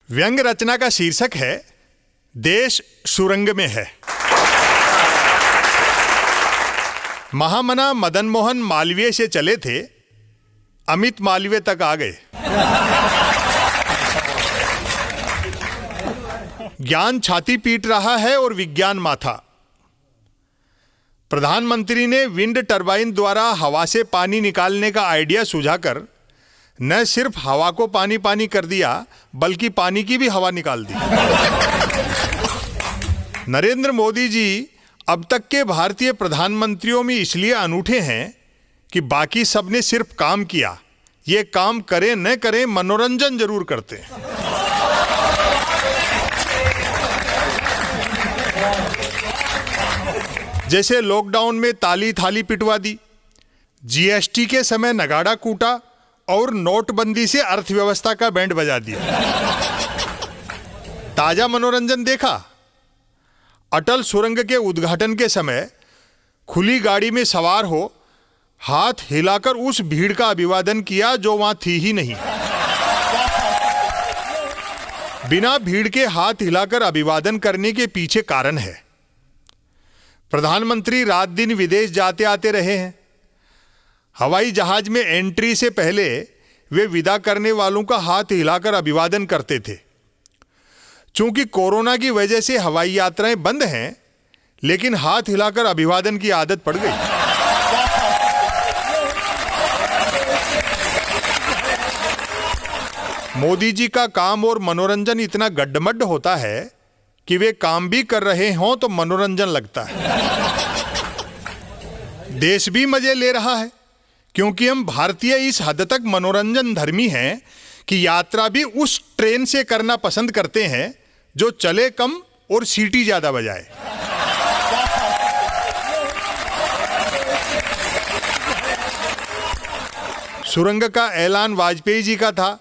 व्यंग रचना का शीर्षक है देश सुरंग में है। महामना मदन मोहन मालवीय से चले थे, अमित मालवीय तक आ गए। ज्ञान छाती पीट रहा है और विज्ञान माथा। प्रधानमंत्री ने विंड टरबाइन द्वारा हवा से पानी निकालने का आइडिया सुझाकर न सिर्फ हवा को पानी पानी कर दिया, बल्कि पानी की भी हवा निकाल दी। नरेंद्र मोदी जी अब तक के भारतीय प्रधानमंत्रियों में इसलिए अनूठे हैं कि बाकी सबने सिर्फ काम किया, ये काम करें न करें मनोरंजन जरूर करते हैं। जैसे लॉकडाउन में ताली थाली पिटवा दी, जीएसटी के समय नगाड़ा कूटा और नोटबंदी से अर्थव्यवस्था का बैंड बजा दिया। ताजा मनोरंजन देखा, अटल सुरंग के उद्घाटन के समय खुली गाड़ी में सवार हो हाथ हिलाकर उस भीड़ का अभिवादन किया जो वहां थी ही नहीं। बिना भीड़ के हाथ हिलाकर अभिवादन करने के पीछे कारण है। प्रधानमंत्री रात दिन विदेश जाते आते रहे हैं। हवाई जहाज में एंट्री से पहले वे विदा करने वालों का हाथ हिलाकर अभिवादन करते थे। चूंकि कोरोना की वजह से हवाई यात्राएं बंद हैं, लेकिन हाथ हिलाकर अभिवादन की आदत पड़ गई। मोदी जी का काम और मनोरंजन इतना गड्ढमड्ढ होता है कि वे काम भी कर रहे हों तो मनोरंजन लगता है। देश भी मजे ले रहा है, क्योंकि हम भारतीय इस हद तक मनोरंजन धर्मी हैं कि यात्रा भी उस ट्रेन से करना पसंद करते हैं जो चले कम और सीटी ज्यादा बजाए। सुरंग का ऐलान वाजपेयी जी का था,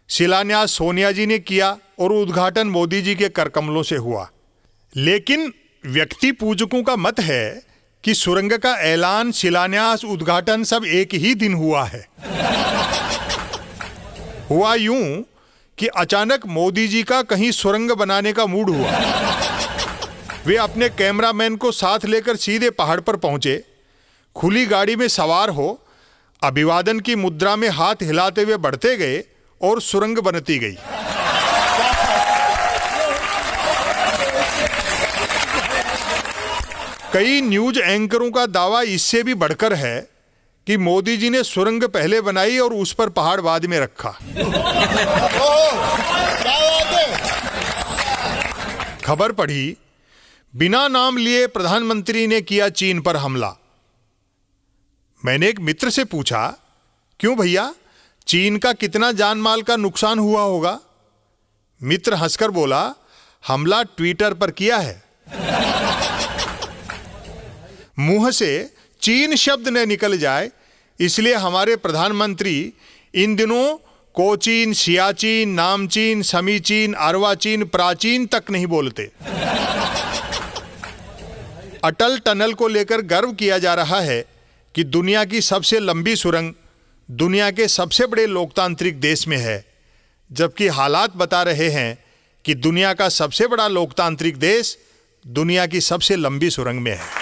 शिलान्यास सोनिया जी ने किया और उद्घाटन मोदी जी के करकमलों से हुआ। लेकिन व्यक्ति पूजकों का मत है कि सुरंग का ऐलान, शिलान्यास, उद्घाटन सब एक ही दिन हुआ है। हुआ यूं कि अचानक मोदी जी का कहीं सुरंग बनाने का मूड हुआ। वे अपने कैमरामैन को साथ लेकर सीधे पहाड़ पर पहुंचे। खुली गाड़ी में सवार हो अभिवादन की मुद्रा में हाथ हिलाते हुए बढ़ते गए और सुरंग बनती गई। कई न्यूज एंकरों का दावा इससे भी बढ़कर है कि मोदी जी ने सुरंग पहले बनाई और उस पर पहाड़ बाद में रखा। खबर पढ़ी, बिना नाम लिए प्रधानमंत्री ने किया चीन पर हमला। मैंने एक मित्र से पूछा, क्यों भैया, चीन का कितना जान माल का नुकसान हुआ होगा? मित्र हंसकर बोला, हमला ट्विटर पर किया है। मुंह से चीन शब्द न निकल जाए, इसलिए हमारे प्रधानमंत्री इन दिनों कोचीन, सियाचीन, नामचीन, समीचीन, अर्वाचीन, प्राचीन तक नहीं बोलते। अटल टनल को लेकर गर्व किया जा रहा है कि दुनिया की सबसे लंबी सुरंग दुनिया के सबसे बड़े लोकतांत्रिक देश में है, जबकि हालात बता रहे हैं कि दुनिया का सबसे बड़ा लोकतांत्रिक देश दुनिया की सबसे लंबी सुरंग में है।